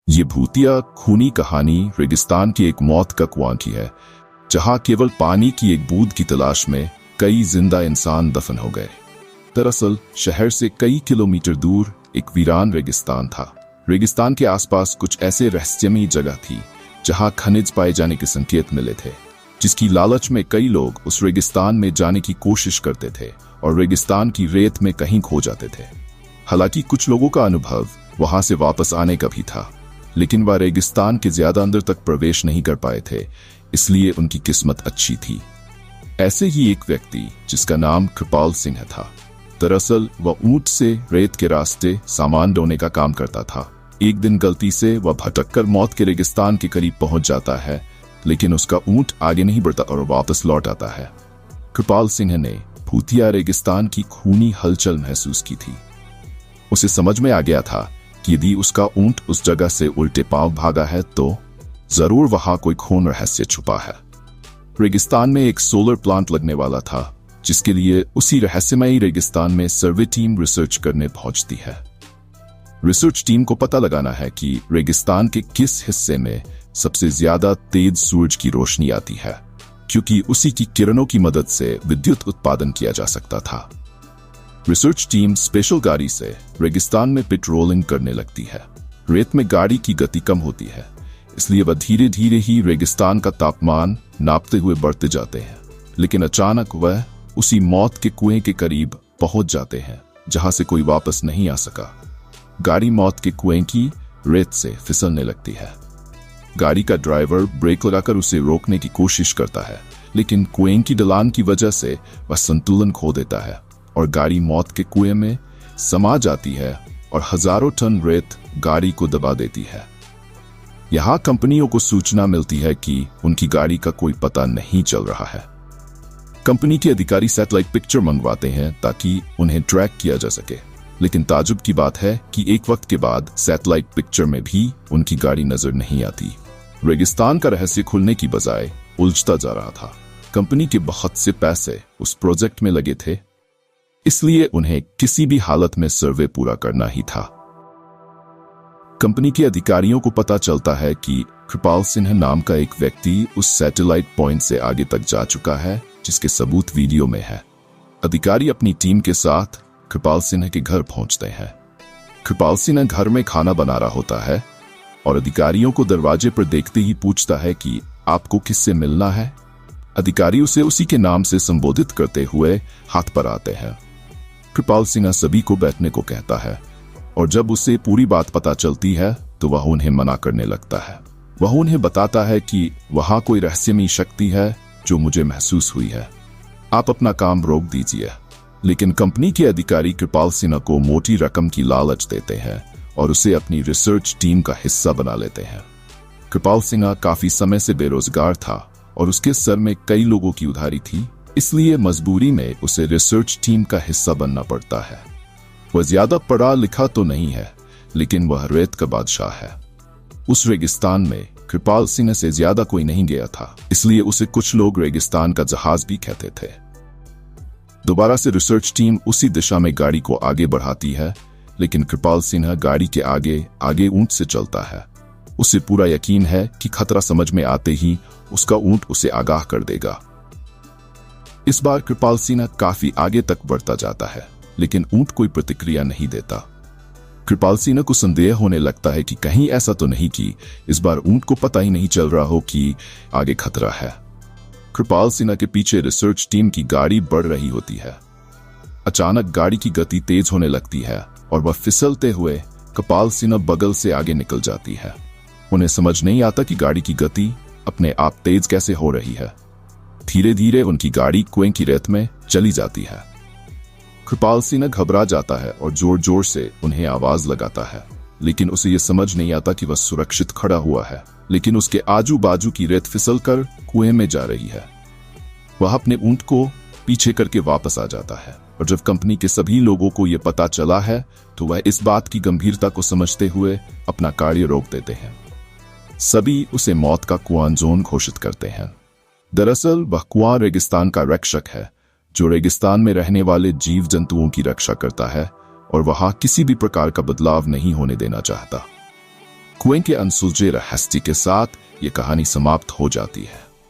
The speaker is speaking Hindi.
ये भूतिया खूनी कहानी रेगिस्तान की एक मौत का कुआं की है, जहां केवल पानी की एक बूंद की तलाश में कई जिंदा इंसान दफन हो गए। दरअसल शहर से कई किलोमीटर दूर एक वीरान रेगिस्तान था। रेगिस्तान के आसपास कुछ ऐसे रहस्यमयी जगह थी जहां खनिज पाए जाने के संकेत मिले थे, जिसकी लालच में कई लोग उस रेगिस्तान में जाने की कोशिश करते थे और रेगिस्तान की रेत में कहीं खो जाते थे। हालांकि कुछ लोगों का अनुभव वहां से वापस आने का भी था, लेकिन वह रेगिस्तान के ज्यादा अंदर तक प्रवेश नहीं कर पाए थे, इसलिए उनकी किस्मत अच्छी थी। ऐसे ही एक व्यक्ति जिसका नाम कृपाल सिंह था। दरअसल वह ऊंट से रेत के रास्ते सामान ढोने का काम करता था। एक दिन गलती से वह भटककर मौत के रेगिस्तान के करीब पहुंच जाता है, लेकिन उसका ऊंट आगे नहीं बढ़ता और वापस लौट आता है। कृपाल सिंह ने भूतिया रेगिस्तान की खूनी हलचल महसूस की थी। उसे समझ में आ गया था कि यदि उसका ऊंट उस जगह से उल्टे पांव भागा है तो जरूर वहां कोई खून रहस्य छुपा है। रेगिस्तान में एक सोलर प्लांट लगने वाला था, जिसके लिए उसी रहस्यमयी रेगिस्तान में सर्वे टीम रिसर्च करने पहुंचती है। रिसर्च टीम को पता लगाना है कि रेगिस्तान के किस हिस्से में सबसे ज्यादा तेज सूरज की रोशनी आती है, क्योंकि उसी की किरणों की मदद से विद्युत उत्पादन किया जा सकता था। रिसर्च टीम स्पेशल गाड़ी से रेगिस्तान में पेट्रोलिंग करने लगती है। रेत में गाड़ी की गति कम होती है, इसलिए वह धीरे धीरे ही रेगिस्तान का तापमान नापते हुए बढ़ते जाते हैं। लेकिन अचानक वह उसी मौत के कुएं के करीब पहुंच जाते हैं, जहां से कोई वापस नहीं आ सका। गाड़ी मौत के कुएं की रेत से फिसलने लगती है। गाड़ी का ड्राइवर ब्रेक लगाकर उसे रोकने की कोशिश करता है, लेकिन कुएं की ढलान की वजह से वह संतुलन खो देता है और गाड़ी मौत के कुएं में समा जाती है और हजारों टन रेत गाड़ी को दबा देती है। यहां कंपनियों को सूचना मिलती है कि उनकी गाड़ी का कोई पता नहीं चल रहा है। कंपनी के अधिकारी सैटेलाइट पिक्चर मंगवाते हैं ताकि उन्हें ट्रैक किया जा सके, लेकिन ताजुब की बात है कि एक वक्त के बाद सैटेलाइट पिक्चर में भी उनकी गाड़ी नजर नहीं आती। रेगिस्तान का रहस्य खुलने की बजाय उलझता जा रहा था। कंपनी के बहुत से पैसे उस प्रोजेक्ट में लगे थे, इसलिए उन्हें किसी भी हालत में सर्वे पूरा करना ही था। कंपनी के अधिकारियों को पता चलता है कि कृपाल सिंह नाम का एक व्यक्ति उस सैटेलाइट पॉइंट से आगे तक जा चुका है, जिसके सबूत वीडियो में है। अधिकारी अपनी टीम के साथ कृपाल सिंह के घर पहुंचते हैं। कृपाल सिंह घर में खाना बना रहा होता है और अधिकारियों को दरवाजे पर देखते ही पूछता है कि आपको किससे मिलना है। अधिकारी उसे उसी के नाम से संबोधित करते हुए हाथ पर आते हैं। कृपाल सिंह सभी को बैठने को कहता है और जब उसे पूरी बात पता चलती है तो वह उन्हें मना करने लगता है। वह उन्हें बताता है कि वहां कोई रहस्यमयी शक्ति है जो मुझे महसूस हुई है, आप अपना काम रोक दीजिए। लेकिन कंपनी के अधिकारी कृपाल सिन्हा को मोटी रकम की लालच देते हैं और उसे अपनी रिसर्च टीम का हिस्सा बना लेते हैं। कृपाल सिन्हा काफी समय से बेरोजगार था और उसके सर में कई लोगों की उधारी थी, इसलिए मजबूरी में उसे रिसर्च टीम का हिस्सा बनना पड़ता है। वह ज्यादा पढ़ा लिखा तो नहीं है, लेकिन वह रेत का बादशाह है। उस रेगिस्तान में कृपाल सिंह से ज्यादा कोई नहीं गया था, इसलिए उसे कुछ लोग रेगिस्तान का जहाज भी कहते थे। दोबारा से रिसर्च टीम उसी दिशा में गाड़ी को आगे बढ़ाती है, लेकिन कृपाल सिंह गाड़ी के आगे आगे ऊंट से चलता है। उसे पूरा यकीन है कि खतरा समझ में आते ही उसका ऊंट उसे आगाह कर देगा। इस बार कृपाल सिंह काफी आगे तक बढ़ता जाता है, लेकिन ऊंट कोई प्रतिक्रिया नहीं देता। कृपाल सिंह को संदेह होने लगता है कि कहीं ऐसा तो नहीं कि इस बार ऊंट को पता ही नहीं चल रहा हो कि आगे खतरा है। कृपाल सिन्हा के पीछे रिसर्च टीम की गाड़ी बढ़ रही होती है। अचानक गाड़ी की गति तेज होने लगती है और वह फिसलते हुए कृपाल सिन्हा बगल से आगे निकल जाती है। उन्हें समझ नहीं आता कि गाड़ी की गति अपने आप तेज कैसे हो रही है। धीरे धीरे उनकी गाड़ी कुएं की रेत में चली जाती है। कृपाल सिन्हा घबरा जाता है और जोर जोर से उन्हें आवाज लगाता है, लेकिन उसे यह समझ नहीं आता कि वह सुरक्षित खड़ा हुआ है, लेकिन उसके आजू बाजू की रेत फिसलकर कुएं में जा रही है। वह अपने ऊंट को पीछे करके वापस आ जाता है और जब कंपनी के सभी लोगों को यह पता चला है तो वह इस बात की गंभीरता को समझते हुए अपना कार्य रोक देते हैं। सभी उसे मौत का कुआं जोन घोषित करते हैं। दरअसल वह कुआं रेगिस्तान का रक्षक है, जो रेगिस्तान में रहने वाले जीव जंतुओं की रक्षा करता है और वहां किसी भी प्रकार का बदलाव नहीं होने देना चाहता। कुएं के अनसुलझे रहस्य के साथ ये कहानी समाप्त हो जाती है।